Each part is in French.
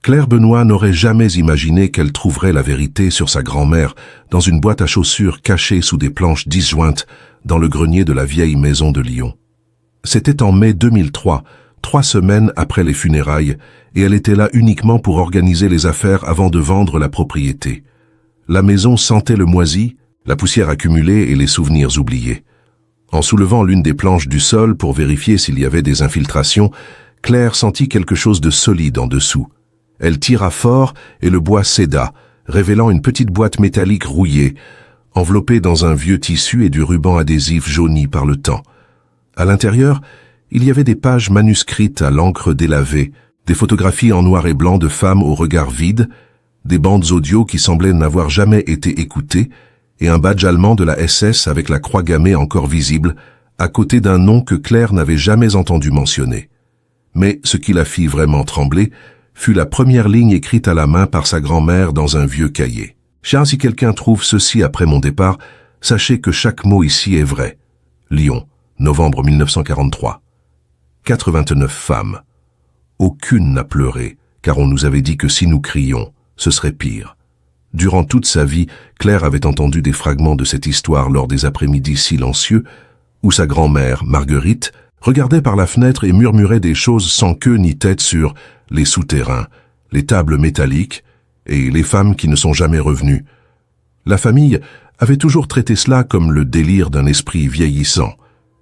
Claire Benoît n'aurait jamais imaginé qu'elle trouverait la vérité sur sa grand-mère dans une boîte à chaussures cachée sous des planches disjointes dans le grenier de la vieille maison de Lyon. C'était en mai 2003, 3 semaines après les funérailles, et elle était là uniquement pour organiser les affaires avant de vendre la propriété. La maison sentait le moisi, la poussière accumulée et les souvenirs oubliés. En soulevant l'une des planches du sol pour vérifier s'il y avait des infiltrations, Claire sentit quelque chose de solide en dessous. Elle tira fort et le bois céda, révélant une petite boîte métallique rouillée, enveloppée dans un vieux tissu et du ruban adhésif jauni par le temps. À l'intérieur, il y avait des pages manuscrites à l'encre délavée, des photographies en noir et blanc de femmes au regard vide, des bandes audio qui semblaient n'avoir jamais été écoutées, et un badge allemand de la SS avec la croix gammée encore visible, à côté d'un nom que Claire n'avait jamais entendu mentionner. Mais ce qui la fit vraiment trembler fut la première ligne écrite à la main par sa grand-mère dans un vieux cahier. « Cher, si quelqu'un trouve ceci après mon départ, sachez que chaque mot ici est vrai. Lyon, novembre 1943. 89 femmes. Aucune n'a pleuré, car on nous avait dit que si nous crions, ce serait pire. » Durant toute sa vie, Claire avait entendu des fragments de cette histoire lors des après-midi silencieux, où sa grand-mère, Marguerite, regardait par la fenêtre et murmurait des choses sans queue ni tête sur les souterrains, les tables métalliques et les femmes qui ne sont jamais revenues. La famille avait toujours traité cela comme le délire d'un esprit vieillissant,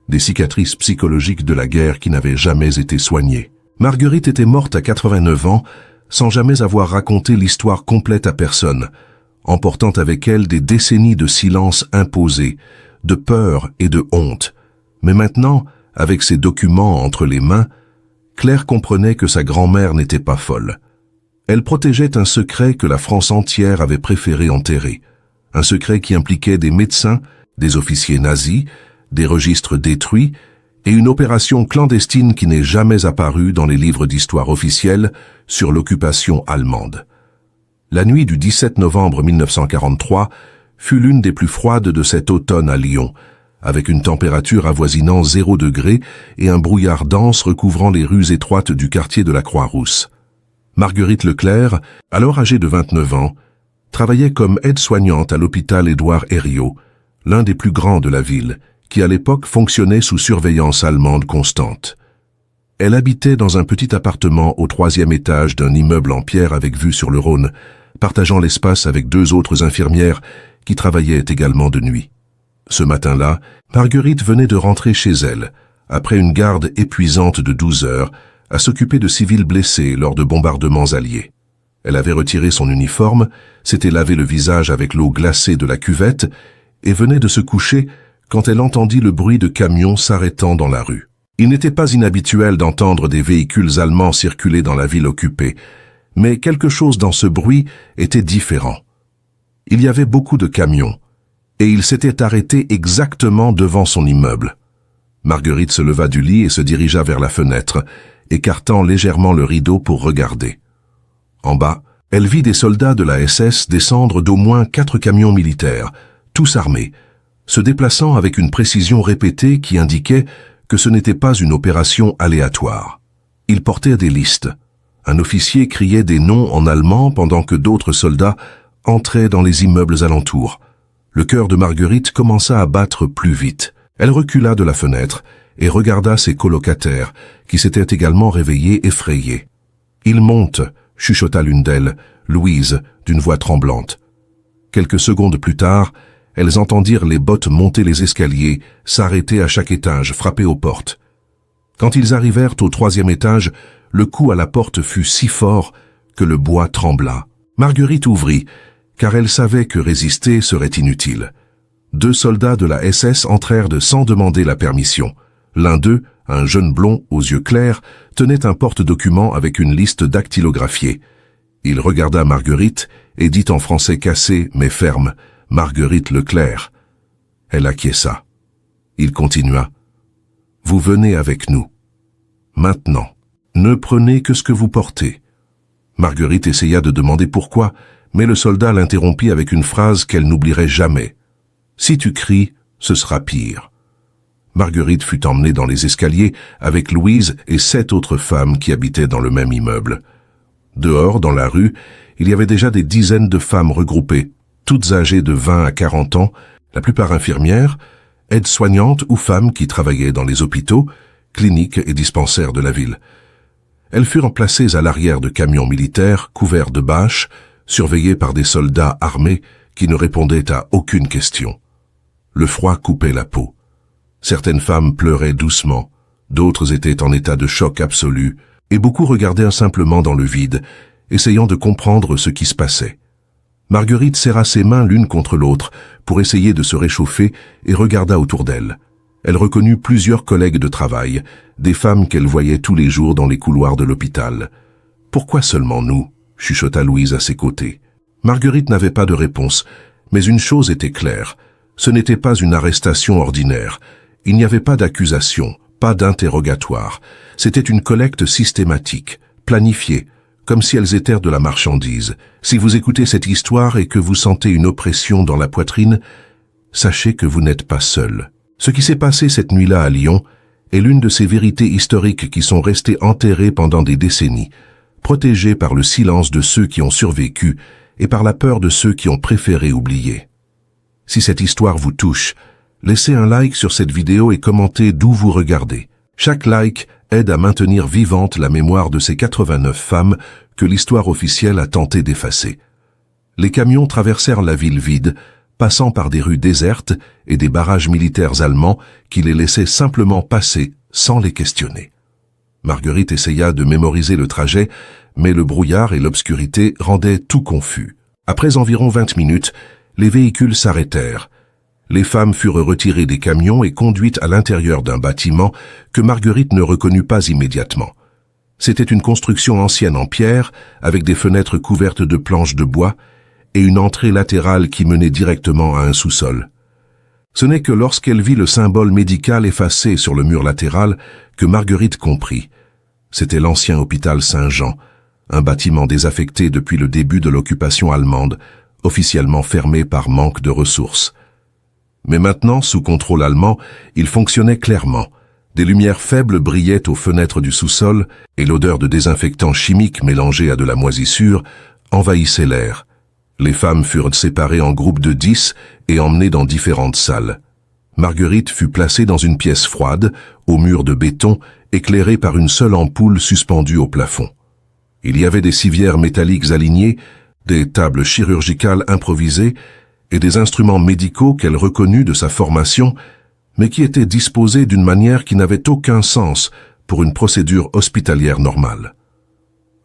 des cicatrices psychologiques de la guerre qui n'avaient jamais été soignées. Marguerite était morte à 89 ans, sans jamais avoir raconté l'histoire complète à personne, emportant avec elle des décennies de silence imposé, de peur et de honte. Mais maintenant, avec ces documents entre les mains, Claire comprenait que sa grand-mère n'était pas folle. Elle protégeait un secret que la France entière avait préféré enterrer, un secret qui impliquait des médecins, des officiers nazis, des registres détruits, et une opération clandestine qui n'est jamais apparue dans les livres d'histoire officiels sur l'occupation allemande. La nuit du 17 novembre 1943 fut l'une des plus froides de cet automne à Lyon, avec une température avoisinant 0 degré et un brouillard dense recouvrant les rues étroites du quartier de la Croix-Rousse. Marguerite Leclerc, alors âgée de 29 ans, travaillait comme aide-soignante à l'hôpital Édouard Herriot, l'un des plus grands de la ville, qui à l'époque fonctionnait sous surveillance allemande constante. Elle habitait dans un petit appartement au 3e étage d'un immeuble en pierre avec vue sur le Rhône, partageant l'espace avec 2 autres infirmières qui travaillaient également de nuit. Ce matin-là, Marguerite venait de rentrer chez elle, après une garde épuisante de 12 heures, à s'occuper de civils blessés lors de bombardements alliés. Elle avait retiré son uniforme, s'était lavé le visage avec l'eau glacée de la cuvette et venait de se coucher quand elle entendit le bruit de camions s'arrêtant dans la rue. Il n'était pas inhabituel d'entendre des véhicules allemands circuler dans la ville occupée, mais quelque chose dans ce bruit était différent. Il y avait beaucoup de camions, et ils s'étaient arrêtés exactement devant son immeuble. Marguerite se leva du lit et se dirigea vers la fenêtre, écartant légèrement le rideau pour regarder. En bas, elle vit des soldats de la SS descendre d'au moins 4 camions militaires, tous armés, se déplaçant avec une précision répétée qui indiquait que ce n'était pas une opération aléatoire. Ils portaient des listes. Un officier criait des noms en allemand pendant que d'autres soldats entraient dans les immeubles alentours. Le cœur de Marguerite commença à battre plus vite. Elle recula de la fenêtre et regarda ses colocataires, qui s'étaient également réveillés effrayés. « Ils montent !» chuchota l'une d'elles, Louise, d'une voix tremblante. Quelques secondes plus tard, elles entendirent les bottes monter les escaliers, s'arrêter à chaque étage, frapper aux portes. Quand ils arrivèrent au 3e étage, le coup à la porte fut si fort que le bois trembla. Marguerite ouvrit, car elle savait que résister serait inutile. 2 soldats de la SS entrèrent sans demander la permission. L'un d'eux, un jeune blond aux yeux clairs, tenait un porte-document avec une liste dactylographiée. Il regarda Marguerite et dit en français cassé mais ferme, « Marguerite Leclerc ». Elle acquiesça. Il continua, « Vous venez avec nous. Maintenant, ne prenez que ce que vous portez. » Marguerite essaya de demander pourquoi, mais le soldat l'interrompit avec une phrase qu'elle n'oublierait jamais. « Si tu cries, ce sera pire. » Marguerite fut emmenée dans les escaliers avec Louise et 7 autres femmes qui habitaient dans le même immeuble. Dehors, dans la rue, il y avait déjà des dizaines de femmes regroupées, toutes âgées de 20 à 40 ans, la plupart infirmières, aides-soignantes ou femmes qui travaillaient dans les hôpitaux, cliniques et dispensaires de la ville. Elles furent placées à l'arrière de camions militaires couverts de bâches, surveillés par des soldats armés qui ne répondaient à aucune question. Le froid coupait la peau. Certaines femmes pleuraient doucement, d'autres étaient en état de choc absolu, et beaucoup regardaient simplement dans le vide, essayant de comprendre ce qui se passait. Marguerite serra ses mains l'une contre l'autre pour essayer de se réchauffer et regarda autour d'elle. Elle reconnut plusieurs collègues de travail, des femmes qu'elle voyait tous les jours dans les couloirs de l'hôpital. « Pourquoi seulement nous ?» chuchota Louise à ses côtés. Marguerite n'avait pas de réponse, mais une chose était claire. Ce n'était pas une arrestation ordinaire. Il n'y avait pas d'accusation, pas d'interrogatoire. C'était une collecte systématique, planifiée, comme si elles étaient de la marchandise. Si vous écoutez cette histoire et que vous sentez une oppression dans la poitrine, sachez que vous n'êtes pas seul. Ce qui s'est passé cette nuit-là à Lyon est l'une de ces vérités historiques qui sont restées enterrées pendant des décennies, protégées par le silence de ceux qui ont survécu et par la peur de ceux qui ont préféré oublier. Si cette histoire vous touche, laissez un like sur cette vidéo et commentez d'où vous regardez. Chaque like aide à maintenir vivante la mémoire de ces 89 femmes que l'histoire officielle a tenté d'effacer. Les camions traversèrent la ville vide, passant par des rues désertes et des barrages militaires allemands qui les laissaient simplement passer sans les questionner. Marguerite essaya de mémoriser le trajet, mais le brouillard et l'obscurité rendaient tout confus. Après environ 20 minutes, les véhicules s'arrêtèrent. Les femmes furent retirées des camions et conduites à l'intérieur d'un bâtiment que Marguerite ne reconnut pas immédiatement. C'était une construction ancienne en pierre, avec des fenêtres couvertes de planches de bois et une entrée latérale qui menait directement à un sous-sol. Ce n'est que lorsqu'elle vit le symbole médical effacé sur le mur latéral que Marguerite comprit. C'était l'ancien hôpital Saint-Jean, un bâtiment désaffecté depuis le début de l'occupation allemande, officiellement fermé par manque de ressources. Mais maintenant, sous contrôle allemand, il fonctionnait clairement. Des lumières faibles brillaient aux fenêtres du sous-sol et l'odeur de désinfectants chimiques mélangés à de la moisissure envahissait l'air. Les femmes furent séparées en groupes de 10 et emmenées dans différentes salles. Marguerite fut placée dans une pièce froide, aux murs de béton, éclairée par une seule ampoule suspendue au plafond. Il y avait des civières métalliques alignées, des tables chirurgicales improvisées et des instruments médicaux qu'elle reconnut de sa formation, mais qui étaient disposés d'une manière qui n'avait aucun sens pour une procédure hospitalière normale.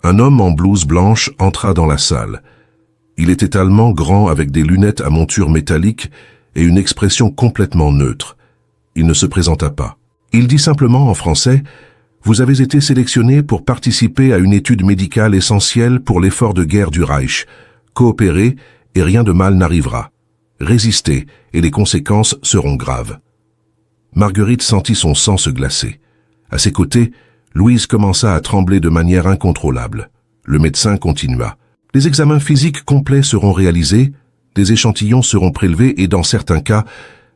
Un homme en blouse blanche entra dans la salle. Il était allemand, grand, avec des lunettes à monture métallique et une expression complètement neutre. Il ne se présenta pas. Il dit simplement en français « Vous avez été sélectionné pour participer à une étude médicale essentielle pour l'effort de guerre du Reich. Coopérez et rien de mal n'arrivera. Résistez et les conséquences seront graves. » Marguerite sentit son sang se glacer. À ses côtés, Louise commença à trembler de manière incontrôlable. Le médecin continua. « Les examens physiques complets seront réalisés, des échantillons seront prélevés et dans certains cas,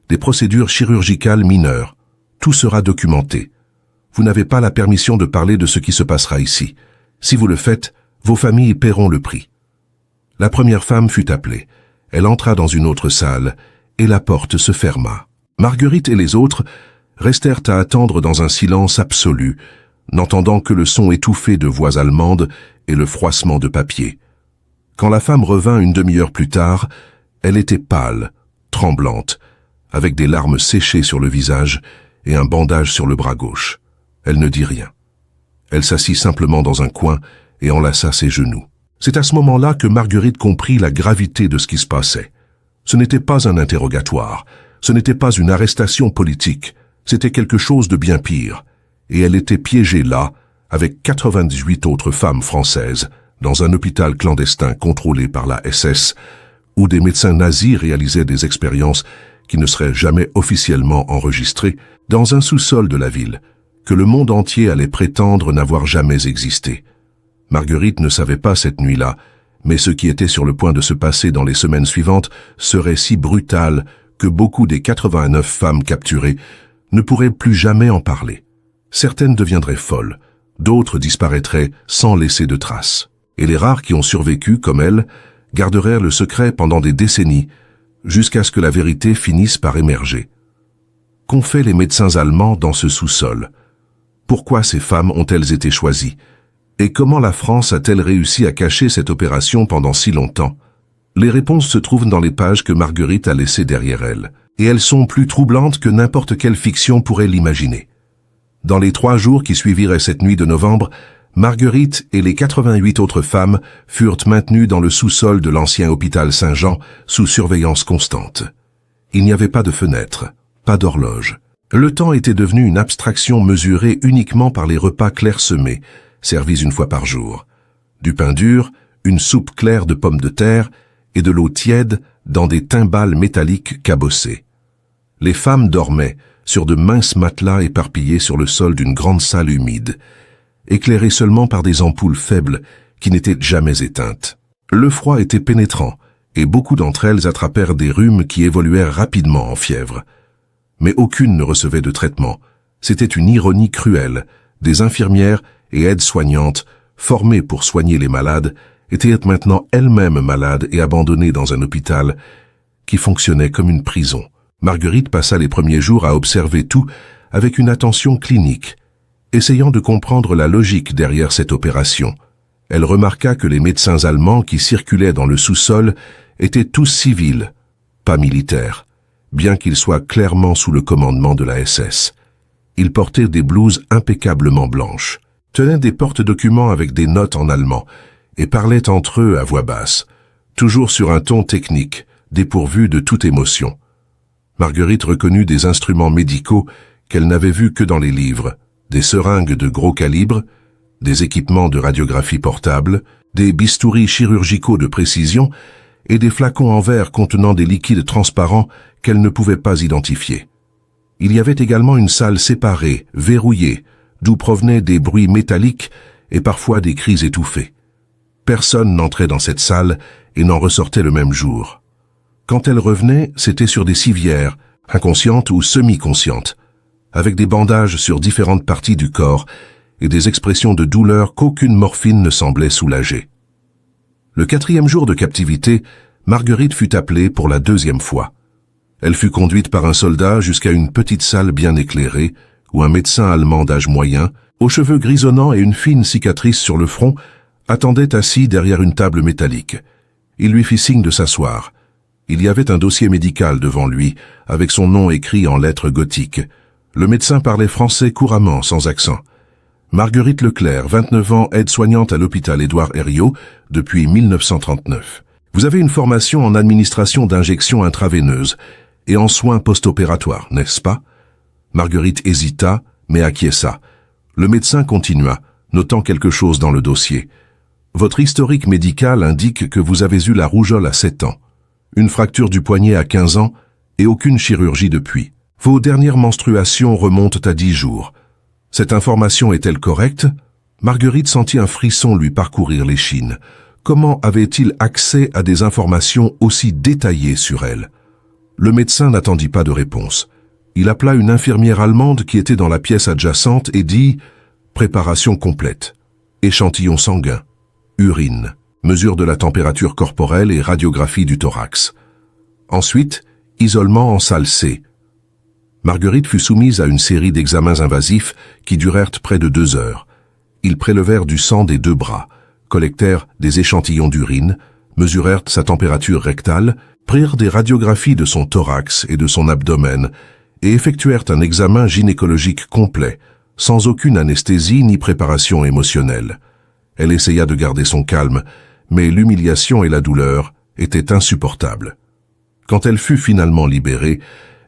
des procédures chirurgicales mineures. Tout sera documenté. Vous n'avez pas la permission de parler de ce qui se passera ici. Si vous le faites, vos familles paieront le prix. » La première femme fut appelée. Elle entra dans une autre salle et la porte se ferma. Marguerite et les autres restèrent à attendre dans un silence absolu, n'entendant que le son étouffé de voix allemandes et le froissement de papier. Quand la femme revint une demi-heure plus tard, elle était pâle, tremblante, avec des larmes séchées sur le visage et un bandage sur le bras gauche. Elle ne dit rien. Elle s'assit simplement dans un coin et enlaça ses genoux. C'est à ce moment-là que Marguerite comprit la gravité de ce qui se passait. Ce n'était pas un interrogatoire, ce n'était pas une arrestation politique, c'était quelque chose de bien pire. Et elle était piégée là, avec 98 autres femmes françaises, dans un hôpital clandestin contrôlé par la SS, où des médecins nazis réalisaient des expériences qui ne seraient jamais officiellement enregistrées, dans un sous-sol de la ville, que le monde entier allait prétendre n'avoir jamais existé. Marguerite ne savait pas cette nuit-là, mais ce qui était sur le point de se passer dans les semaines suivantes serait si brutal que beaucoup des 89 femmes capturées ne pourraient plus jamais en parler. Certaines deviendraient folles, d'autres disparaîtraient sans laisser de traces. et les rares qui ont survécu, comme elle, gardèrent le secret pendant des décennies, jusqu'à ce que la vérité finisse par émerger. Qu'ont fait les médecins allemands dans ce sous-sol? Pourquoi ces femmes ont-elles été choisies? Et comment la France a-t-elle réussi à cacher cette opération pendant si longtemps? Les réponses se trouvent dans les pages que Marguerite a laissées derrière elle, et elles sont plus troublantes que n'importe quelle fiction pourrait l'imaginer. Dans les 3 jours qui suivirent cette nuit de novembre, Marguerite et les 88 autres femmes furent maintenues dans le sous-sol de l'ancien hôpital Saint-Jean sous surveillance constante. Il n'y avait pas de fenêtre, pas d'horloge. Le temps était devenu une abstraction mesurée uniquement par les repas clairsemés, servis 1 fois par jour. Du pain dur, une soupe claire de pommes de terre et de l'eau tiède dans des timbales métalliques cabossées. Les femmes dormaient sur de minces matelas éparpillés sur le sol d'une grande salle humide, éclairée seulement par des ampoules faibles qui n'étaient jamais éteintes. Le froid était pénétrant, et beaucoup d'entre elles attrapèrent des rhumes qui évoluèrent rapidement en fièvre. Mais aucune ne recevait de traitement. C'était une ironie cruelle. Des infirmières et aides-soignantes, formées pour soigner les malades, étaient maintenant elles-mêmes malades et abandonnées dans un hôpital qui fonctionnait comme une prison. Marguerite passa les premiers jours à observer tout avec une attention clinique, essayant de comprendre la logique derrière cette opération. Elle remarqua que les médecins allemands qui circulaient dans le sous-sol étaient tous civils, pas militaires, bien qu'ils soient clairement sous le commandement de la SS. Ils portaient des blouses impeccablement blanches, tenaient des porte-documents avec des notes en allemand et parlaient entre eux à voix basse, toujours sur un ton technique, dépourvu de toute émotion. Marguerite reconnut des instruments médicaux qu'elle n'avait vus que dans les livres, des seringues de gros calibre, des équipements de radiographie portable, des bistouris chirurgicaux de précision et des flacons en verre contenant des liquides transparents qu'elle ne pouvait pas identifier. Il y avait également une salle séparée, verrouillée, d'où provenaient des bruits métalliques et parfois des cris étouffés. Personne n'entrait dans cette salle et n'en ressortait le même jour. Quand elle revenait, c'était sur des civières, inconscientes ou semi-conscientes, avec des bandages sur différentes parties du corps et des expressions de douleur qu'aucune morphine ne semblait soulager. Le 4e jour de captivité, Marguerite fut appelée pour la 2e fois. Elle fut conduite par un soldat jusqu'à une petite salle bien éclairée, où un médecin allemand d'âge moyen, aux cheveux grisonnants et une fine cicatrice sur le front, attendait assis derrière une table métallique. Il lui fit signe de s'asseoir. Il y avait un dossier médical devant lui, avec son nom écrit en lettres gothiques. Le médecin parlait français couramment, sans accent. Marguerite Leclerc, 29 ans, aide-soignante à l'hôpital Édouard Herriot, depuis 1939. Vous avez une formation en administration d'injections intraveineuses et en soins post-opératoires, n'est-ce pas? Marguerite hésita, mais acquiesça. Le médecin continua, notant quelque chose dans le dossier. Votre historique médical indique que vous avez eu la rougeole à 7 ans. Une fracture du poignet à 15 ans et aucune chirurgie depuis. Vos dernières menstruations remontent à 10 jours. Cette information est-elle correcte? Marguerite sentit un frisson lui parcourir l'échine. Comment avait-il accès à des informations aussi détaillées sur elle? Le médecin n'attendit pas de réponse. Il appela une infirmière allemande qui était dans la pièce adjacente et dit « Préparation complète. Échantillon sanguin. Urine. Mesure de la température corporelle et radiographie du thorax. Ensuite, isolement en salle C. » Marguerite fut soumise à une série d'examens invasifs qui durèrent près de 2 heures. Ils prélevèrent du sang des 2 bras, collectèrent des échantillons d'urine, mesurèrent sa température rectale, prirent des radiographies de son thorax et de son abdomen et effectuèrent un examen gynécologique complet, sans aucune anesthésie ni préparation émotionnelle. Elle essaya de garder son calme, mais l'humiliation et la douleur étaient insupportables. Quand elle fut finalement libérée,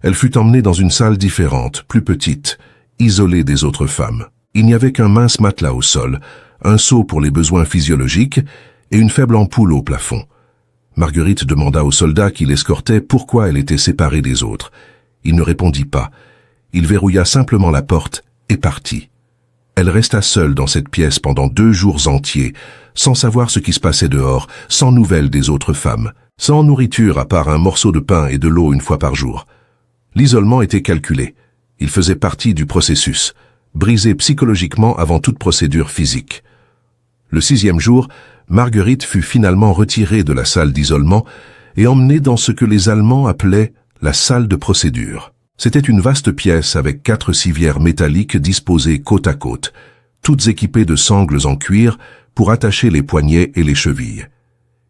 elle fut emmenée dans une salle différente, plus petite, isolée des autres femmes. Il n'y avait qu'un mince matelas au sol, un seau pour les besoins physiologiques et une faible ampoule au plafond. Marguerite demanda au soldat qui l'escortait pourquoi elle était séparée des autres. Il ne répondit pas. Il verrouilla simplement la porte et partit. Elle resta seule dans cette pièce pendant 2 jours entiers, sans savoir ce qui se passait dehors, sans nouvelles des autres femmes, sans nourriture à part un morceau de pain et de l'eau 1 fois par jour. L'isolement était calculé. Il faisait partie du processus, brisé psychologiquement avant toute procédure physique. Le 6e jour, Marguerite fut finalement retirée de la salle d'isolement et emmenée dans ce que les Allemands appelaient la salle de procédure. C'était une vaste pièce avec 4 civières métalliques disposées côte à côte, toutes équipées de sangles en cuir pour attacher les poignets et les chevilles.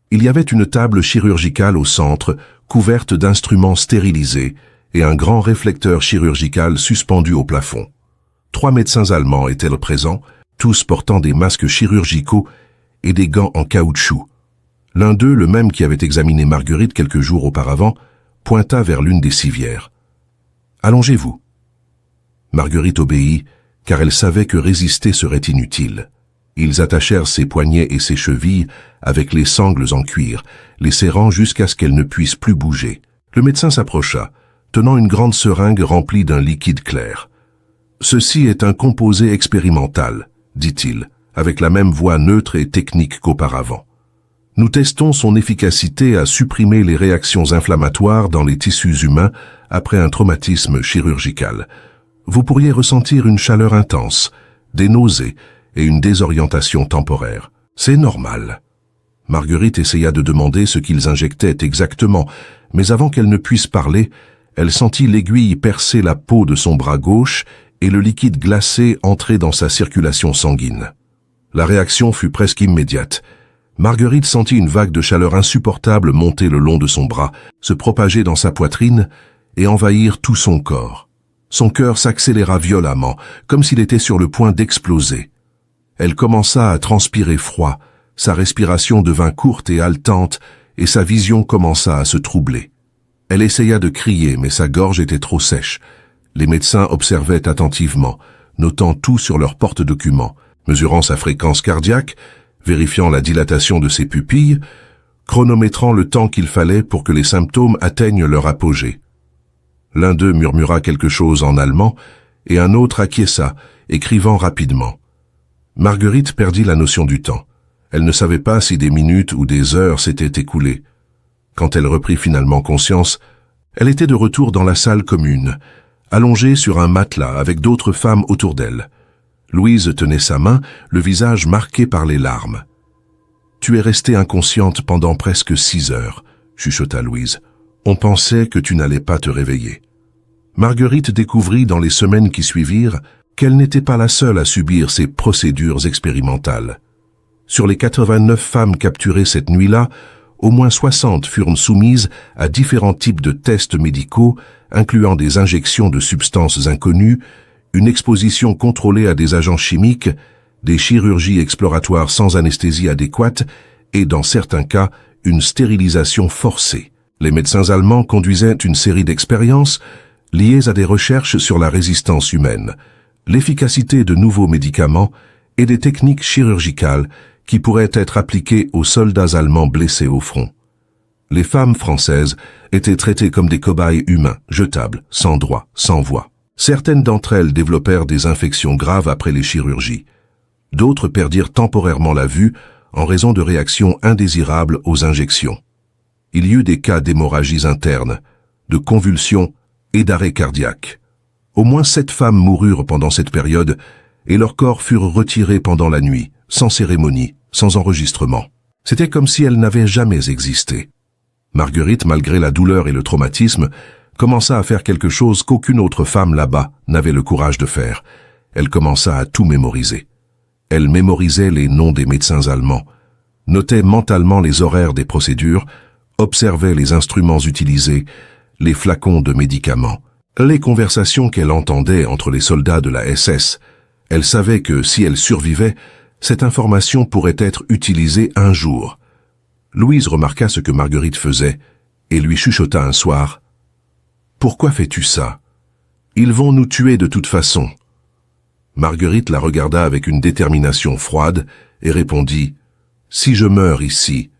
Il y avait une table chirurgicale au centre, couverte d'instruments stérilisés, et un grand réflecteur chirurgical suspendu au plafond. 3 médecins allemands étaient présents, tous portant des masques chirurgicaux et des gants en caoutchouc. L'un d'eux, le même qui avait examiné Marguerite quelques jours auparavant, pointa vers l'une des civières. « Allongez-vous. » Marguerite obéit, car elle savait que résister serait inutile. Ils attachèrent ses poignets et ses chevilles avec les sangles en cuir, les serrant jusqu'à ce qu'elle ne puisse plus bouger. Le médecin s'approcha, tenant une grande seringue remplie d'un liquide clair. « Ceci est un composé expérimental, » dit-il, avec la même voix neutre et technique qu'auparavant. « Nous testons son efficacité à supprimer les réactions inflammatoires dans les tissus humains après un traumatisme chirurgical. Vous pourriez ressentir une chaleur intense, des nausées et une désorientation temporaire. C'est normal. » Marguerite essaya de demander ce qu'ils injectaient exactement, mais avant qu'elle ne puisse parler, elle sentit l'aiguille percer la peau de son bras gauche et le liquide glacé entrer dans sa circulation sanguine. La réaction fut presque immédiate. Marguerite sentit une vague de chaleur insupportable monter le long de son bras, se propager dans sa poitrine et envahir tout son corps. Son cœur s'accéléra violemment, comme s'il était sur le point d'exploser. Elle commença à transpirer froid, sa respiration devint courte et haletante, et sa vision commença à se troubler. Elle essaya de crier, mais sa gorge était trop sèche. Les médecins observaient attentivement, notant tout sur leur porte-documents, mesurant sa fréquence cardiaque, vérifiant la dilatation de ses pupilles, chronométrant le temps qu'il fallait pour que les symptômes atteignent leur apogée. L'un d'eux murmura quelque chose en allemand, et un autre acquiesça, écrivant rapidement. Marguerite perdit la notion du temps. Elle ne savait pas si des minutes ou des heures s'étaient écoulées. Quand elle reprit finalement conscience, elle était de retour dans la salle commune, allongée sur un matelas avec d'autres femmes autour d'elle. Louise tenait sa main, le visage marqué par les larmes. « Tu es restée inconsciente pendant presque 6 heures, » chuchota Louise. « On pensait que tu n'allais pas te réveiller. » Marguerite découvrit dans les semaines qui suivirent qu'elle n'était pas la seule à subir ces procédures expérimentales. Sur les 89 femmes capturées cette nuit-là, au moins 60 furent soumises à différents types de tests médicaux, incluant des injections de substances inconnues, une exposition contrôlée à des agents chimiques, des chirurgies exploratoires sans anesthésie adéquate et, dans certains cas, une stérilisation forcée. Les médecins allemands conduisaient une série d'expériences liées à des recherches sur la résistance humaine, l'efficacité de nouveaux médicaments et des techniques chirurgicales qui pourraient être appliquées aux soldats allemands blessés au front. Les femmes françaises étaient traitées comme des cobayes humains, jetables, sans droit, sans voix. Certaines d'entre elles développèrent des infections graves après les chirurgies. D'autres perdirent temporairement la vue en raison de réactions indésirables aux injections. Il y eut des cas d'hémorragies internes, de convulsions et d'arrêt cardiaque. Au moins 7 femmes moururent pendant cette période et leurs corps furent retirés pendant la nuit, sans cérémonie, sans enregistrement. C'était comme si elles n'avaient jamais existé. Marguerite, malgré la douleur et le traumatisme, commença à faire quelque chose qu'aucune autre femme là-bas n'avait le courage de faire. Elle commença à tout mémoriser. Elle mémorisait les noms des médecins allemands, notait mentalement les horaires des procédures, observait les instruments utilisés, les flacons de médicaments, les conversations qu'elle entendait entre les soldats de la SS. Elle savait que si elle survivait, cette information pourrait être utilisée un jour. Louise remarqua ce que Marguerite faisait et lui chuchota un soir. « Pourquoi fais-tu ça? Ils vont nous tuer de toute façon. » Marguerite la regarda avec une détermination froide et répondit « Si je meurs ici,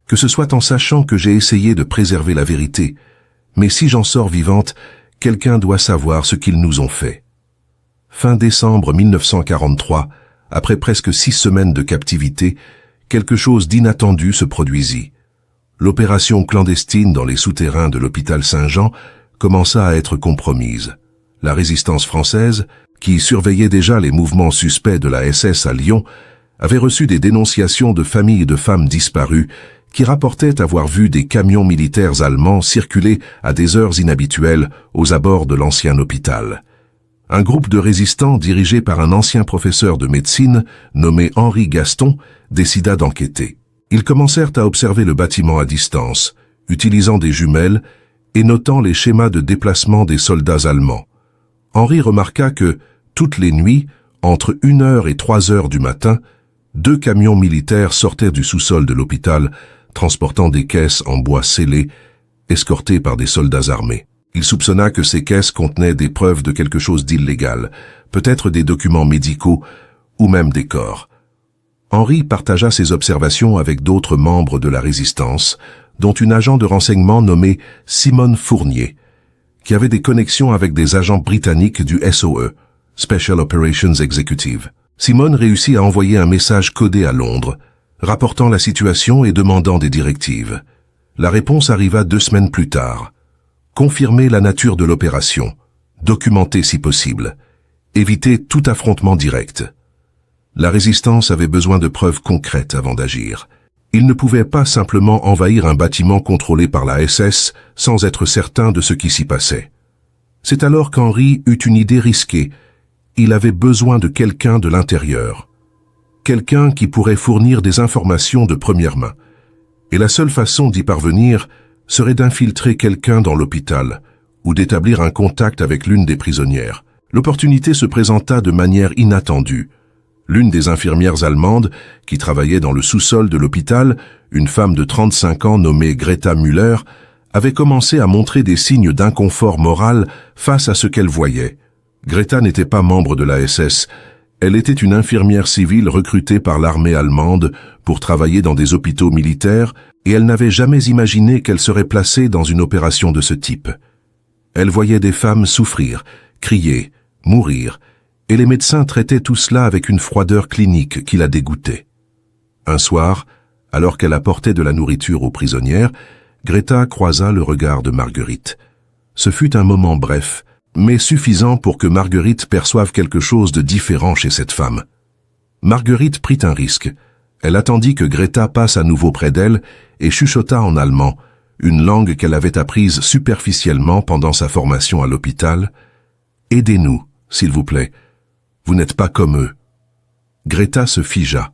que ce soit en sachant que j'ai essayé de préserver la vérité, mais si j'en sors vivante, quelqu'un doit savoir ce qu'ils nous ont fait. » Fin décembre 1943, après presque 6 semaines de captivité, quelque chose d'inattendu se produisit. L'opération clandestine dans les souterrains de l'hôpital Saint-Jean commença à être compromise. La résistance française, qui surveillait déjà les mouvements suspects de la SS à Lyon, avait reçu des dénonciations de familles de femmes disparues qui rapportaient avoir vu des camions militaires allemands circuler à des heures inhabituelles aux abords de l'ancien hôpital. Un groupe de résistants dirigé par un ancien professeur de médecine nommé Henri Gaston décida d'enquêter. Ils commencèrent à observer le bâtiment à distance, utilisant des jumelles et notant les schémas de déplacement des soldats allemands. Henri remarqua que, toutes les nuits, entre 1h et 3h du matin, 2 camions militaires sortaient du sous-sol de l'hôpital, transportant des caisses en bois scellé, escortés par des soldats armés. Il soupçonna que ces caisses contenaient des preuves de quelque chose d'illégal, peut-être des documents médicaux ou même des corps. Henri partagea ses observations avec d'autres membres de la résistance, dont une agent de renseignement nommée Simone Fournier, qui avait des connexions avec des agents britanniques du SOE, Special Operations Executive. Simone réussit à envoyer un message codé à Londres, rapportant la situation et demandant des directives. La réponse arriva 2 semaines plus tard. Confirmer la nature de l'opération, documenter si possible, éviter tout affrontement direct. La résistance avait besoin de preuves concrètes avant d'agir. Il ne pouvait pas simplement envahir un bâtiment contrôlé par la SS sans être certain de ce qui s'y passait. C'est alors qu'Henri eut une idée risquée. Il avait besoin de quelqu'un de l'intérieur. Quelqu'un qui pourrait fournir des informations de première main. Et la seule façon d'y parvenir serait d'infiltrer quelqu'un dans l'hôpital ou d'établir un contact avec l'une des prisonnières. L'opportunité se présenta de manière inattendue. L'une des infirmières allemandes, qui travaillait dans le sous-sol de l'hôpital, une femme de 35 ans nommée Greta Müller, avait commencé à montrer des signes d'inconfort moral face à ce qu'elle voyait. Greta n'était pas membre de la SS. Elle était une infirmière civile recrutée par l'armée allemande pour travailler dans des hôpitaux militaires et elle n'avait jamais imaginé qu'elle serait placée dans une opération de ce type. Elle voyait des femmes souffrir, crier, mourir, et les médecins traitaient tout cela avec une froideur clinique qui la dégoûtait. Un soir, alors qu'elle apportait de la nourriture aux prisonnières, Greta croisa le regard de Marguerite. Ce fut un moment bref, mais suffisant pour que Marguerite perçoive quelque chose de différent chez cette femme. Marguerite prit un risque. Elle attendit que Greta passe à nouveau près d'elle et chuchota en allemand, une langue qu'elle avait apprise superficiellement pendant sa formation à l'hôpital. « Aidez-nous, s'il vous plaît. Vous n'êtes pas comme eux. » Greta se figea.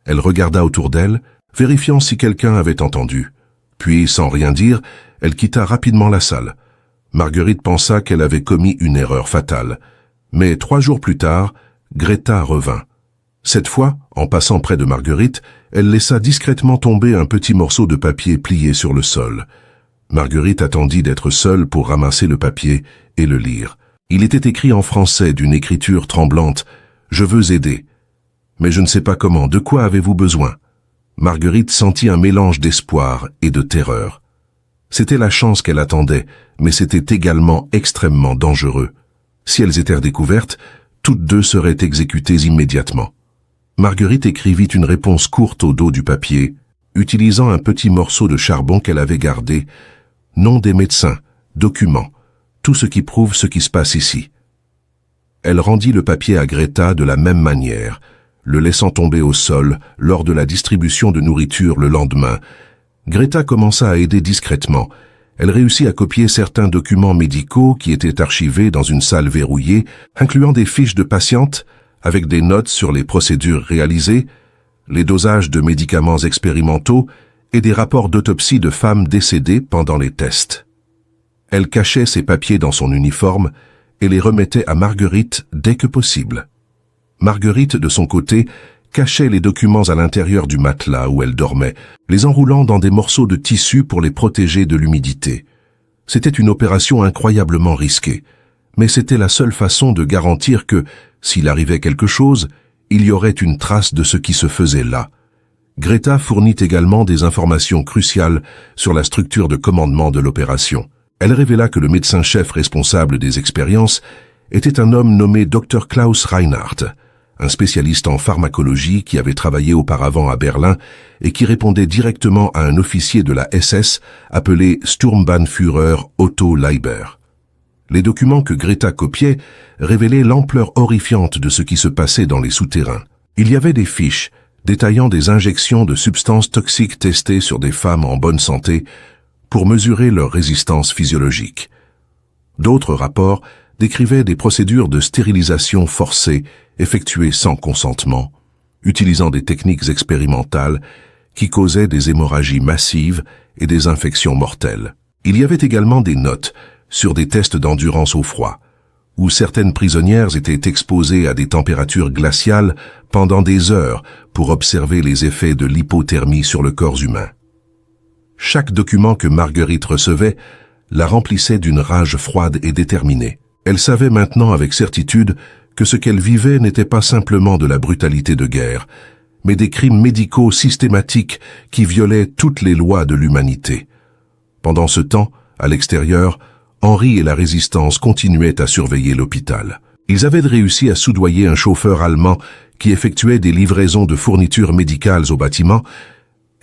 Elle regarda autour d'elle, vérifiant si quelqu'un avait entendu. Puis, sans rien dire, elle quitta rapidement la salle. Marguerite pensa qu'elle avait commis une erreur fatale. Mais 3 jours plus tard, Greta revint. Cette fois, en passant près de Marguerite, elle laissa discrètement tomber un petit morceau de papier plié sur le sol. Marguerite attendit d'être seule pour ramasser le papier et le lire. Il était écrit en français d'une écriture tremblante « Je veux aider. Mais je ne sais pas comment, de quoi avez-vous besoin ?» Marguerite sentit un mélange d'espoir et de terreur. C'était la chance qu'elle attendait, mais c'était également extrêmement dangereux. Si elles étaient découvertes, toutes 2 seraient exécutées immédiatement. Marguerite écrivit une réponse courte au dos du papier, utilisant un petit morceau de charbon qu'elle avait gardé. Nom des médecins, documents, tout ce qui prouve ce qui se passe ici. Elle rendit le papier à Greta de la même manière, le laissant tomber au sol lors de la distribution de nourriture le lendemain. Greta commença à aider discrètement. Elle réussit à copier certains documents médicaux qui étaient archivés dans une salle verrouillée, incluant des fiches de patientes avec des notes sur les procédures réalisées, les dosages de médicaments expérimentaux et des rapports d'autopsie de femmes décédées pendant les tests. Elle cachait ces papiers dans son uniforme et les remettait à Marguerite dès que possible. Marguerite, de son côté, cachait les documents à l'intérieur du matelas où elle dormait, les enroulant dans des morceaux de tissu pour les protéger de l'humidité. C'était une opération incroyablement risquée, mais c'était la seule façon de garantir que, s'il arrivait quelque chose, il y aurait une trace de ce qui se faisait là. Greta fournit également des informations cruciales sur la structure de commandement de l'opération. Elle révéla que le médecin-chef responsable des expériences était un homme nommé Dr Klaus Reinhardt, un spécialiste en pharmacologie qui avait travaillé auparavant à Berlin et qui répondait directement à un officier de la SS appelé Sturmbannführer Otto Leiber. Les documents que Greta copiait révélaient l'ampleur horrifiante de ce qui se passait dans les souterrains. Il y avait des fiches détaillant des injections de substances toxiques testées sur des femmes en bonne santé pour mesurer leur résistance physiologique. D'autres rapports décrivaient des procédures de stérilisation forcée effectuées sans consentement, utilisant des techniques expérimentales qui causaient des hémorragies massives et des infections mortelles. Il y avait également des notes sur des tests d'endurance au froid, où certaines prisonnières étaient exposées à des températures glaciales pendant des heures pour observer les effets de l'hypothermie sur le corps humain. Chaque document que Marguerite recevait la remplissait d'une rage froide et déterminée. Elle savait maintenant avec certitude que ce qu'elle vivait n'était pas simplement de la brutalité de guerre, mais des crimes médicaux systématiques qui violaient toutes les lois de l'humanité. Pendant ce temps, à l'extérieur, Henri et la résistance continuaient à surveiller l'hôpital. Ils avaient réussi à soudoyer un chauffeur allemand qui effectuait des livraisons de fournitures médicales au bâtiment,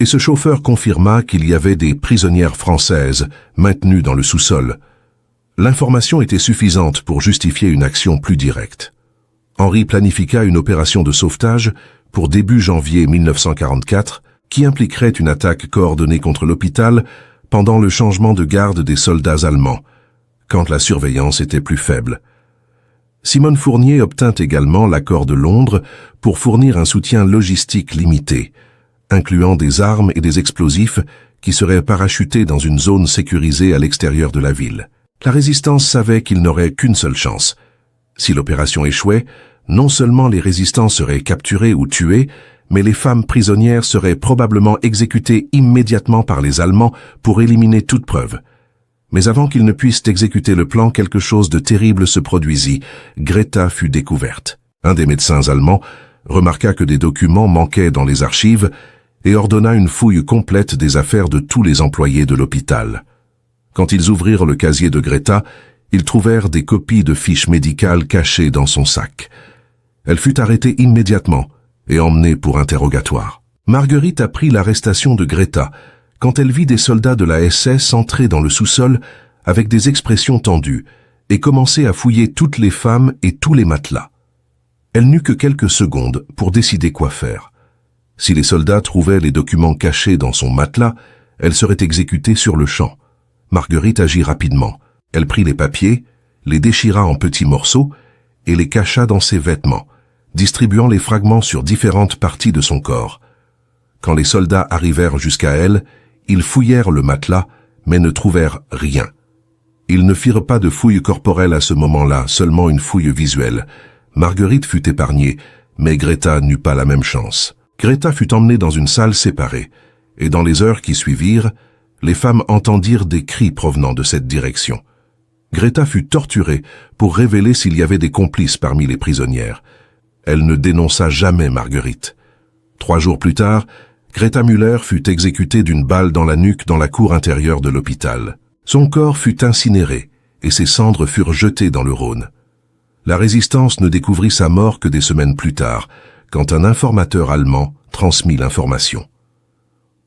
et ce chauffeur confirma qu'il y avait des prisonnières françaises maintenues dans le sous-sol. L'information était suffisante pour justifier une action plus directe. Henri planifiqua une opération de sauvetage pour début janvier 1944 qui impliquerait une attaque coordonnée contre l'hôpital pendant le changement de garde des soldats allemands, quand la surveillance était plus faible. Simone Fournier obtint également l'accord de Londres pour fournir un soutien logistique limité, incluant des armes et des explosifs qui seraient parachutés dans une zone sécurisée à l'extérieur de la ville. La résistance savait qu'il n'aurait qu'une seule chance. Si l'opération échouait, non seulement les résistants seraient capturés ou tués, mais les femmes prisonnières seraient probablement exécutées immédiatement par les Allemands pour éliminer toute preuve. Mais avant qu'ils ne puissent exécuter le plan, quelque chose de terrible se produisit. Greta fut découverte. Un des médecins allemands remarqua que des documents manquaient dans les archives et ordonna une fouille complète des affaires de tous les employés de l'hôpital. Quand ils ouvrirent le casier de Greta, ils trouvèrent des copies de fiches médicales cachées dans son sac. Elle fut arrêtée immédiatement et emmenée pour interrogatoire. Marguerite apprit l'arrestation de Greta quand elle vit des soldats de la SS entrer dans le sous-sol avec des expressions tendues et commencer à fouiller toutes les femmes et tous les matelas. Elle n'eut que quelques secondes pour décider quoi faire. Si les soldats trouvaient les documents cachés dans son matelas, elle serait exécutée sur le champ. Marguerite agit rapidement. Elle prit les papiers, les déchira en petits morceaux et les cacha dans ses vêtements, distribuant les fragments sur différentes parties de son corps. Quand les soldats arrivèrent jusqu'à elle, ils fouillèrent le matelas, mais ne trouvèrent rien. Ils ne firent pas de fouille corporelle à ce moment-là, seulement une fouille visuelle. Marguerite fut épargnée, mais Greta n'eut pas la même chance. Greta fut emmenée dans une salle séparée, et dans les heures qui suivirent, les femmes entendirent des cris provenant de cette direction. Greta fut torturée pour révéler s'il y avait des complices parmi les prisonnières. Elle ne dénonça jamais Marguerite. 3 jours plus tard, Greta Müller fut exécutée d'une balle dans la nuque dans la cour intérieure de l'hôpital. Son corps fut incinéré et ses cendres furent jetées dans le Rhône. La résistance ne découvrit sa mort que des semaines plus tard, quand un informateur allemand transmit l'information.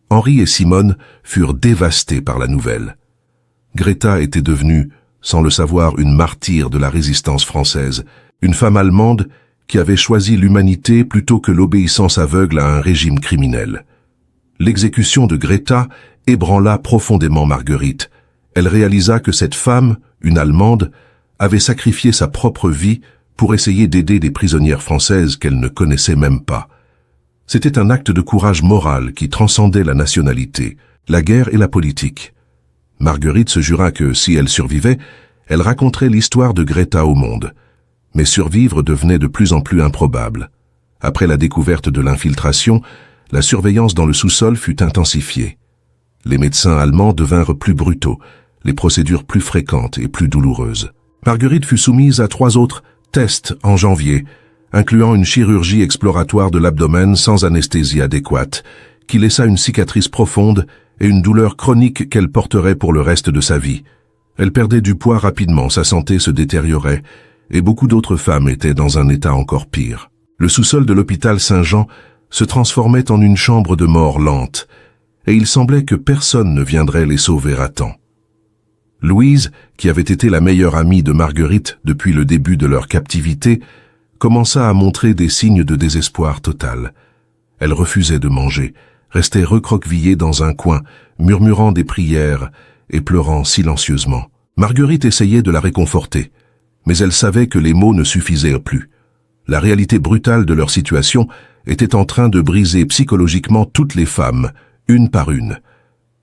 Henri et Simone furent dévastés par la nouvelle. Greta était devenue, sans le savoir, une martyre de la résistance française, une femme allemande qui avait choisi l'humanité plutôt que l'obéissance aveugle à un régime criminel. L'exécution de Greta ébranla profondément Marguerite. Elle réalisa que cette femme, une Allemande, avait sacrifié sa propre vie pour essayer d'aider des prisonnières françaises qu'elle ne connaissait même pas. C'était un acte de courage moral qui transcendait la nationalité, la guerre et la politique. Marguerite se jura que, si elle survivait, elle raconterait l'histoire de Greta au monde. Mais survivre devenait de plus en plus improbable. Après la découverte de l'infiltration, la surveillance dans le sous-sol fut intensifiée. Les médecins allemands devinrent plus brutaux, les procédures plus fréquentes et plus douloureuses. Marguerite fut soumise à 3 autres tests en janvier, incluant une chirurgie exploratoire de l'abdomen sans anesthésie adéquate, qui laissa une cicatrice profonde et une douleur chronique qu'elle porterait pour le reste de sa vie. Elle perdait du poids rapidement, sa santé se détériorait, et beaucoup d'autres femmes étaient dans un état encore pire. Le sous-sol de l'hôpital Saint-Jean se transformait en une chambre de mort lente, et il semblait que personne ne viendrait les sauver à temps. Louise, qui avait été la meilleure amie de Marguerite depuis le début de leur captivité, commença à montrer des signes de désespoir total. Elle refusait de manger, restait recroquevillée dans un coin, murmurant des prières et pleurant silencieusement. Marguerite essayait de la réconforter, mais elle savait que les mots ne suffisaient plus. La réalité brutale de leur situation était en train de briser psychologiquement toutes les femmes, une par une.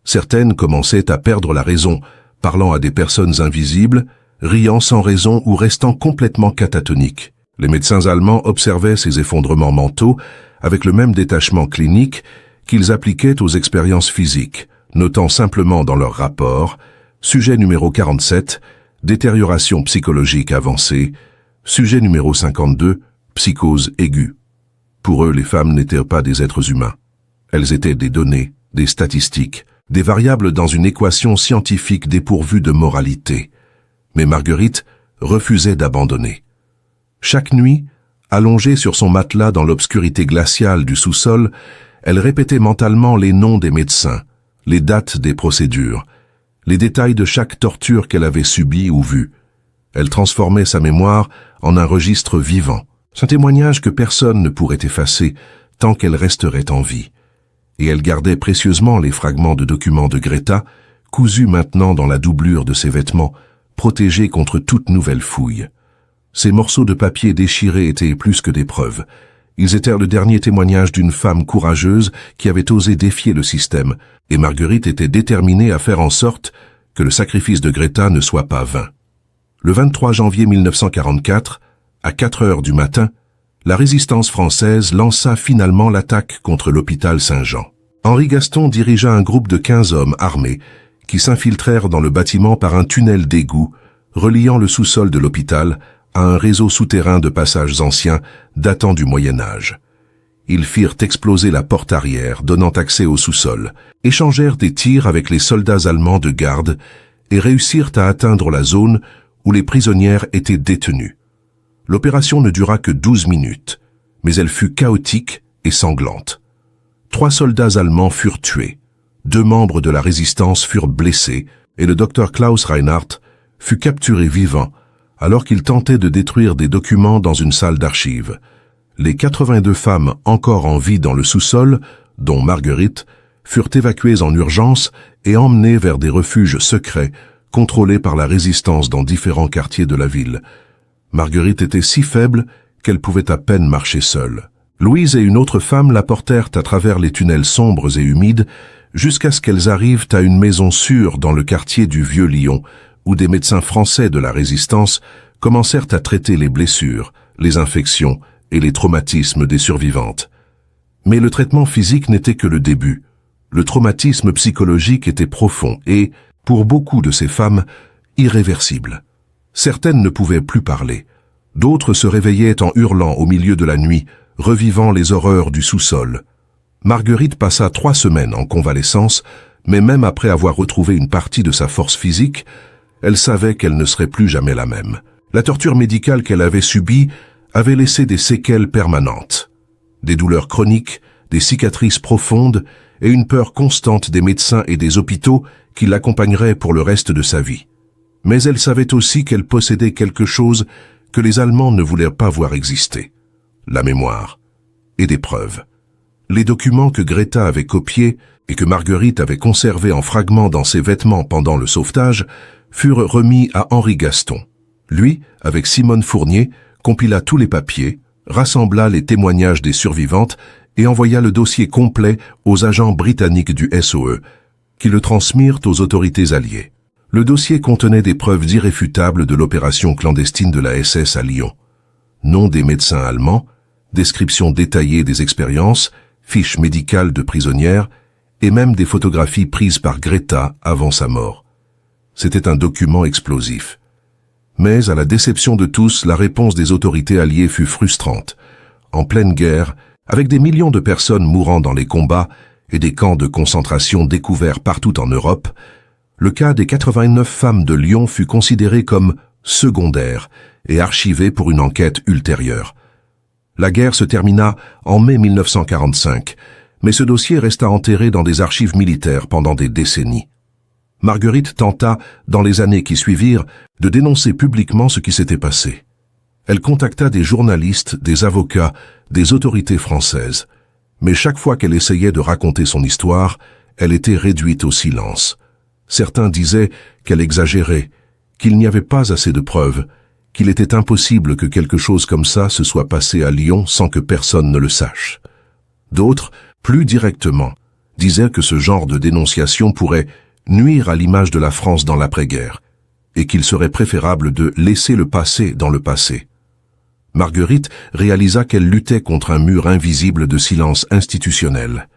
Certaines commençaient à perdre la raison, parlant à des personnes invisibles, riant sans raison ou restant complètement catatoniques. Les médecins allemands observaient ces effondrements mentaux avec le même détachement clinique qu'ils appliquaient aux expériences physiques, notant simplement dans leur rapport « Sujet numéro 47, détérioration psychologique avancée », sujet numéro 52, psychose aiguë. Pour eux, les femmes n'étaient pas des êtres humains. Elles étaient des données, des statistiques, des variables dans une équation scientifique dépourvue de moralité. Mais Marguerite refusait d'abandonner. Chaque nuit, allongée sur son matelas dans l'obscurité glaciale du sous-sol, elle répétait mentalement les noms des médecins, les dates des procédures, les détails de chaque torture qu'elle avait subie ou vue. Elle transformait sa mémoire en un registre vivant, un témoignage que personne ne pourrait effacer tant qu'elle resterait en vie. Et elle gardait précieusement les fragments de documents de Greta, cousus maintenant dans la doublure de ses vêtements, protégés contre toute nouvelle fouille. Ces morceaux de papier déchirés étaient plus que des preuves. Ils étaient le dernier témoignage d'une femme courageuse qui avait osé défier le système, et Marguerite était déterminée à faire en sorte que le sacrifice de Greta ne soit pas vain. Le 23 janvier 1944, à 4 heures du matin, la résistance française lança finalement l'attaque contre l'hôpital Saint-Jean. Henri Gaston dirigea un groupe de 15 hommes armés qui s'infiltrèrent dans le bâtiment par un tunnel d'égout reliant le sous-sol de l'hôpital à un réseau souterrain de passages anciens datant du Moyen-Âge. Ils firent exploser la porte arrière donnant accès au sous-sol, échangèrent des tirs avec les soldats allemands de garde et réussirent à atteindre la zone où les prisonnières étaient détenues. L'opération ne dura que 12 minutes, mais elle fut chaotique et sanglante. 3 soldats allemands furent tués, 2 membres de la résistance furent blessés et le docteur Klaus Reinhardt fut capturé vivant alors qu'il tentait de détruire des documents dans une salle d'archives. Les 82 femmes encore en vie dans le sous-sol, dont Marguerite, furent évacuées en urgence et emmenées vers des refuges secrets contrôlés par la résistance dans différents quartiers de la ville. Marguerite était si faible qu'elle pouvait à peine marcher seule. Louise et une autre femme la portèrent à travers les tunnels sombres et humides jusqu'à ce qu'elles arrivent à une maison sûre dans le quartier du Vieux-Lyon, où des médecins français de la résistance commencèrent à traiter les blessures, les infections et les traumatismes des survivantes. Mais le traitement physique n'était que le début. Le traumatisme psychologique était profond et, pour beaucoup de ces femmes, irréversible. Certaines ne pouvaient plus parler. D'autres se réveillaient en hurlant au milieu de la nuit, revivant les horreurs du sous-sol. Marguerite passa 3 semaines en convalescence, mais même après avoir retrouvé une partie de sa force physique, elle savait qu'elle ne serait plus jamais la même. La torture médicale qu'elle avait subie avait laissé des séquelles permanentes. Des douleurs chroniques, des cicatrices profondes et une peur constante des médecins et des hôpitaux qui l'accompagneraient pour le reste de sa vie. Mais elle savait aussi qu'elle possédait quelque chose que les Allemands ne voulaient pas voir exister. La mémoire et des preuves. Les documents que Greta avait copiés et que Marguerite avait conservés en fragments dans ses vêtements pendant le sauvetage furent remis à Henri Gaston. Lui, avec Simone Fournier, compila tous les papiers, rassembla les témoignages des survivantes et envoya le dossier complet aux agents britanniques du SOE, qui le transmirent aux autorités alliées. Le dossier contenait des preuves irréfutables de l'opération clandestine de la SS à Lyon. Nom des médecins allemands, description détaillée des expériences, fiches médicales de prisonnières et même des photographies prises par Greta avant sa mort. C'était un document explosif. Mais, à la déception de tous, la réponse des autorités alliées fut frustrante. En pleine guerre, avec des millions de personnes mourant dans les combats et des camps de concentration découverts partout en Europe, le cas des 89 femmes de Lyon fut considéré comme secondaire et archivé pour une enquête ultérieure. La guerre se termina en mai 1945, mais ce dossier resta enterré dans des archives militaires pendant des décennies. Marguerite tenta, dans les années qui suivirent, de dénoncer publiquement ce qui s'était passé. Elle contacta des journalistes, des avocats, des autorités françaises. Mais chaque fois qu'elle essayait de raconter son histoire, elle était réduite au silence. Certains disaient qu'elle exagérait, qu'il n'y avait pas assez de preuves, qu'il était impossible que quelque chose comme ça se soit passé à Lyon sans que personne ne le sache. D'autres, plus directement, disaient que ce genre de dénonciation pourrait nuire à l'image de la France dans l'après-guerre, et qu'il serait préférable de laisser le passé dans le passé. Marguerite réalisa qu'elle luttait contre un mur invisible de silence institutionnel.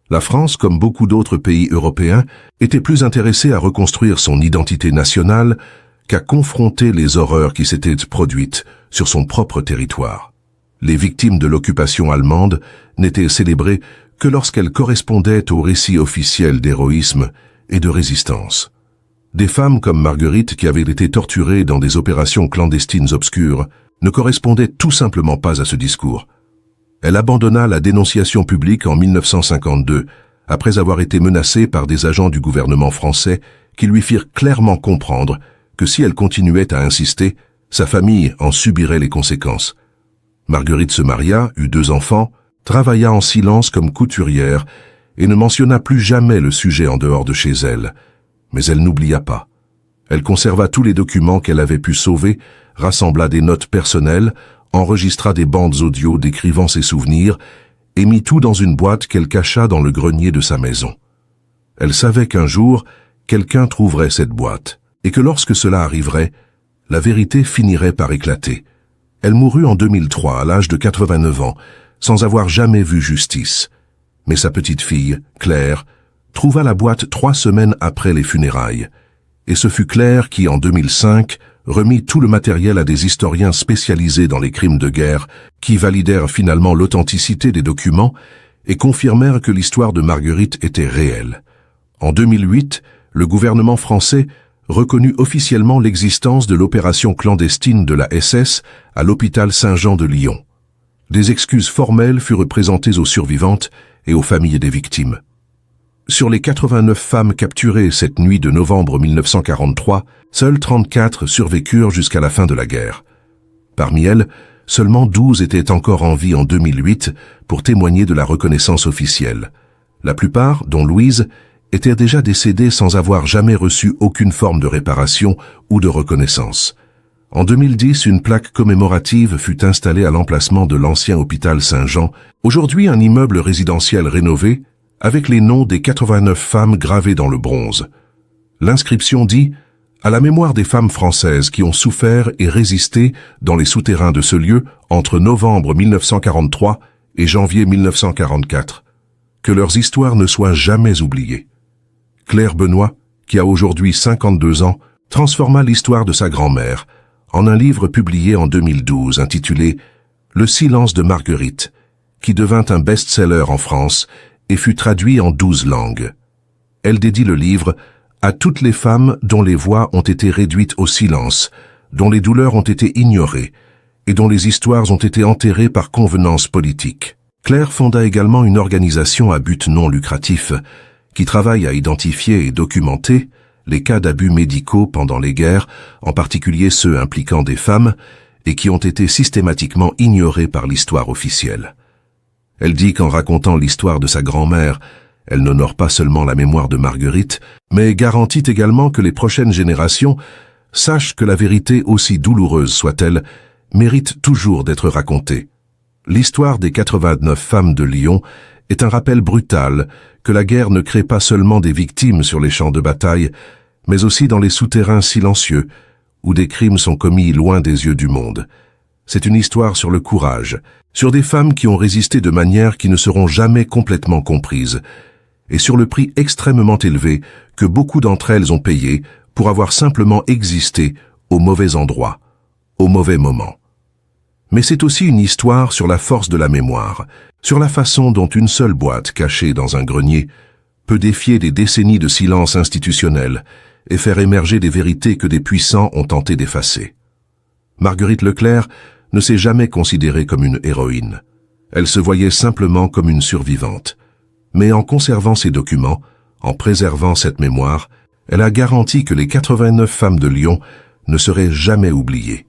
La France, comme beaucoup d'autres pays européens, était plus intéressée à reconstruire son identité nationale qu'à confronter les horreurs qui s'étaient produites sur son propre territoire. Les victimes de l'occupation allemande n'étaient célébrées que lorsqu'elles correspondaient au récit officiel d'héroïsme et de résistance. Des femmes comme Marguerite, qui avaient été torturées dans des opérations clandestines obscures, ne correspondaient tout simplement pas à ce discours. Elle abandonna la dénonciation publique en 1952, après avoir été menacée par des agents du gouvernement français qui lui firent clairement comprendre que si elle continuait à insister, sa famille en subirait les conséquences. Marguerite se maria, eut 2 enfants, travailla en silence comme couturière et ne mentionna plus jamais le sujet en dehors de chez elle. Mais elle n'oublia pas. Elle conserva tous les documents qu'elle avait pu sauver, rassembla des notes personnelles, enregistra des bandes audio décrivant ses souvenirs et mit tout dans une boîte qu'elle cacha dans le grenier de sa maison. Elle savait qu'un jour, quelqu'un trouverait cette boîte, et que lorsque cela arriverait, la vérité finirait par éclater. Elle mourut en 2003 à l'âge de 89 ans, sans avoir jamais vu justice. Mais sa petite fille, Claire, trouva la boîte 3 semaines après les funérailles. Et ce fut Claire qui, en 2005, remit tout le matériel à des historiens spécialisés dans les crimes de guerre qui validèrent finalement l'authenticité des documents et confirmèrent que l'histoire de Marguerite était réelle. En 2008, le gouvernement français reconnut officiellement l'existence de l'opération clandestine de la SS à l'hôpital Saint-Jean de Lyon. Des excuses formelles furent présentées aux survivantes et aux familles des victimes. Sur les 89 femmes capturées cette nuit de novembre 1943, seules 34 survécurent jusqu'à la fin de la guerre. Parmi elles, seulement 12 étaient encore en vie en 2008 pour témoigner de la reconnaissance officielle. La plupart, dont Louise, étaient déjà décédées sans avoir jamais reçu aucune forme de réparation ou de reconnaissance. En 2010, une plaque commémorative fut installée à l'emplacement de l'ancien hôpital Saint-Jean, aujourd'hui un immeuble résidentiel rénové, avec les noms des 89 femmes gravés dans le bronze. L'inscription dit « À la mémoire des femmes françaises qui ont souffert et résisté dans les souterrains de ce lieu entre novembre 1943 et janvier 1944. Que leurs histoires ne soient jamais oubliées. » Claire Benoît, qui a aujourd'hui 52 ans, transforma l'histoire de sa grand-mère en un livre publié en 2012 intitulé « Le silence de Marguerite », qui devint un best-seller en France et fut traduit en 12 langues. Elle dédie le livre à toutes les femmes dont les voix ont été réduites au silence, dont les douleurs ont été ignorées et dont les histoires ont été enterrées par convenance politique. Claire fonda également une organisation à but non lucratif qui travaille à identifier et documenter les cas d'abus médicaux pendant les guerres, en particulier ceux impliquant des femmes, et qui ont été systématiquement ignorés par l'histoire officielle. Elle dit qu'en racontant l'histoire de sa grand-mère, elle n'honore pas seulement la mémoire de Marguerite, mais garantit également que les prochaines générations sachent que la vérité, aussi douloureuse soit-elle, mérite toujours d'être racontée. L'histoire des 89 femmes de Lyon est un rappel brutal que la guerre ne crée pas seulement des victimes sur les champs de bataille, mais aussi dans les souterrains silencieux, où des crimes sont commis loin des yeux du monde. C'est une histoire sur le courage, sur des femmes qui ont résisté de manières qui ne seront jamais complètement comprises, et sur le prix extrêmement élevé que beaucoup d'entre elles ont payé pour avoir simplement existé au mauvais endroit, au mauvais moment. Mais c'est aussi une histoire sur la force de la mémoire, sur la façon dont une seule boîte cachée dans un grenier peut défier des décennies de silence institutionnel et faire émerger des vérités que des puissants ont tenté d'effacer. Marguerite Leclerc ne s'est jamais considérée comme une héroïne. Elle se voyait simplement comme une survivante. Mais en conservant ces documents, en préservant cette mémoire, elle a garanti que les 89 femmes de Lyon ne seraient jamais oubliées.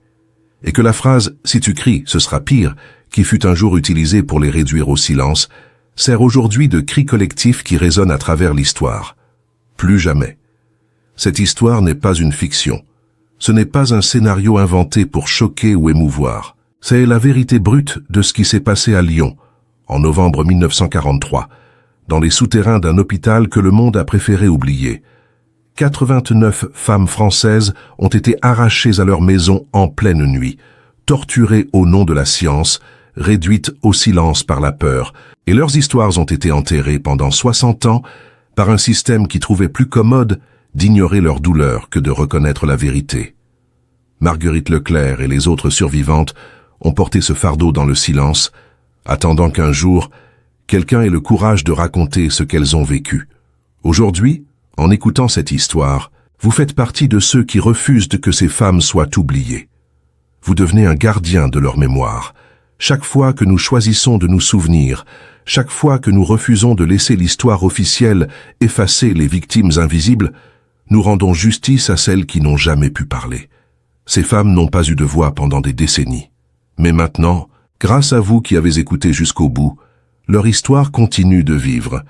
et que la phrase « si tu cries, ce sera pire », qui fut un jour utilisée pour les réduire au silence, sert aujourd'hui de cri collectif qui résonne à travers l'histoire. Plus jamais. Cette histoire n'est pas une fiction. Ce n'est pas un scénario inventé pour choquer ou émouvoir. C'est la vérité brute de ce qui s'est passé à Lyon, en novembre 1943, dans les souterrains d'un hôpital que le monde a préféré oublier. 89 femmes françaises ont été arrachées à leur maison en pleine nuit, torturées au nom de la science, réduites au silence par la peur, et leurs histoires ont été enterrées pendant 60 ans par un système qui trouvait plus commode d'ignorer leur douleur que de reconnaître la vérité. Marguerite Leclerc et les autres survivantes ont porté ce fardeau dans le silence, attendant qu'un jour, quelqu'un ait le courage de raconter ce qu'elles ont vécu. Aujourd'hui, en écoutant cette histoire, vous faites partie de ceux qui refusent que ces femmes soient oubliées. Vous devenez un gardien de leur mémoire. Chaque fois que nous choisissons de nous souvenir, chaque fois que nous refusons de laisser l'histoire officielle effacer les victimes invisibles, nous rendons justice à celles qui n'ont jamais pu parler. Ces femmes n'ont pas eu de voix pendant des décennies. Mais maintenant, grâce à vous qui avez écouté jusqu'au bout, leur histoire continue de vivre.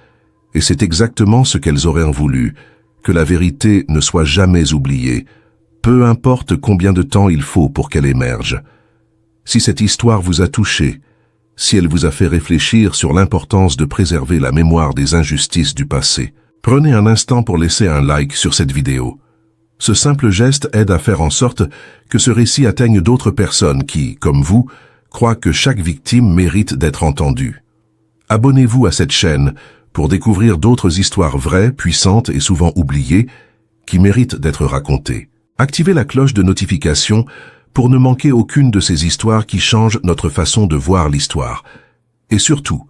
Et c'est exactement ce qu'elles auraient voulu, que la vérité ne soit jamais oubliée, peu importe combien de temps il faut pour qu'elle émerge. Si cette histoire vous a touché, si elle vous a fait réfléchir sur l'importance de préserver la mémoire des injustices du passé, prenez un instant pour laisser un like sur cette vidéo. Ce simple geste aide à faire en sorte que ce récit atteigne d'autres personnes qui, comme vous, croient que chaque victime mérite d'être entendue. Abonnez-vous à cette chaîne pour découvrir d'autres histoires vraies, puissantes et souvent oubliées qui méritent d'être racontées. Activez la cloche de notification pour ne manquer aucune de ces histoires qui changent notre façon de voir l'histoire. Et surtout,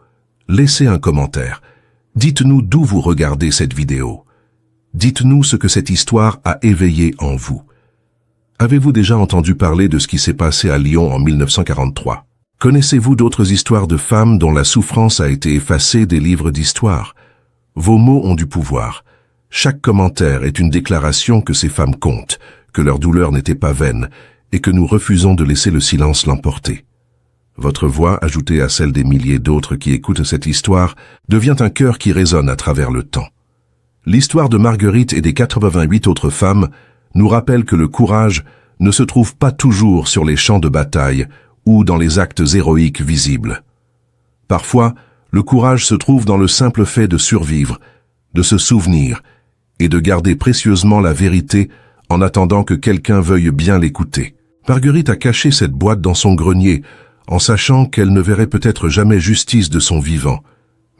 laissez un commentaire. Dites-nous d'où vous regardez cette vidéo. Dites-nous ce que cette histoire a éveillé en vous. Avez-vous déjà entendu parler de ce qui s'est passé à Lyon en 1943? Connaissez-vous d'autres histoires de femmes dont la souffrance a été effacée des livres d'histoire? Vos mots ont du pouvoir. Chaque commentaire est une déclaration que ces femmes comptent, que leur douleur n'était pas vaine, et que nous refusons de laisser le silence l'emporter. Votre voix, ajoutée à celle des milliers d'autres qui écoutent cette histoire, devient un cœur qui résonne à travers le temps. L'histoire de Marguerite et des 88 autres femmes nous rappelle que le courage ne se trouve pas toujours sur les champs de bataille ou dans les actes héroïques visibles. Parfois, le courage se trouve dans le simple fait de survivre, de se souvenir et de garder précieusement la vérité en attendant que quelqu'un veuille bien l'écouter. Marguerite a caché cette boîte dans son grenier en sachant qu'elle ne verrait peut-être jamais justice de son vivant.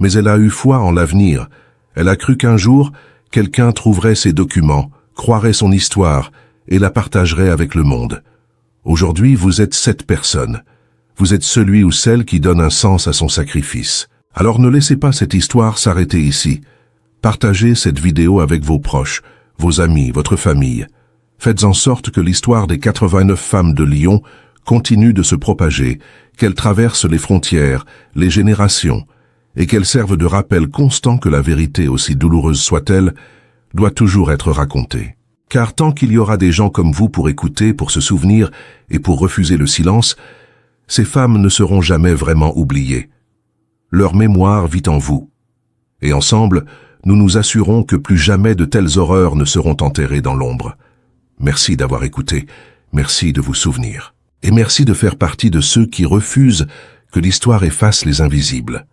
Mais elle a eu foi en l'avenir. Elle a cru qu'un jour, quelqu'un trouverait ses documents, croirait son histoire et la partagerait avec le monde. Aujourd'hui, vous êtes cette personne. Vous êtes celui ou celle qui donne un sens à son sacrifice. Alors ne laissez pas cette histoire s'arrêter ici. Partagez cette vidéo avec vos proches, vos amis, votre famille. Faites en sorte que l'histoire des 89 femmes de Lyon continue de se propager, qu'elle traverse les frontières, les générations, et qu'elle serve de rappel constant que la vérité, aussi douloureuse soit-elle, doit toujours être racontée. Car tant qu'il y aura des gens comme vous pour écouter, pour se souvenir et pour refuser le silence, ces femmes ne seront jamais vraiment oubliées. Leur mémoire vit en vous. Et ensemble, nous nous assurons que plus jamais de telles horreurs ne seront enterrées dans l'ombre. Merci d'avoir écouté, merci de vous souvenir. Et merci de faire partie de ceux qui refusent que l'histoire efface les invisibles.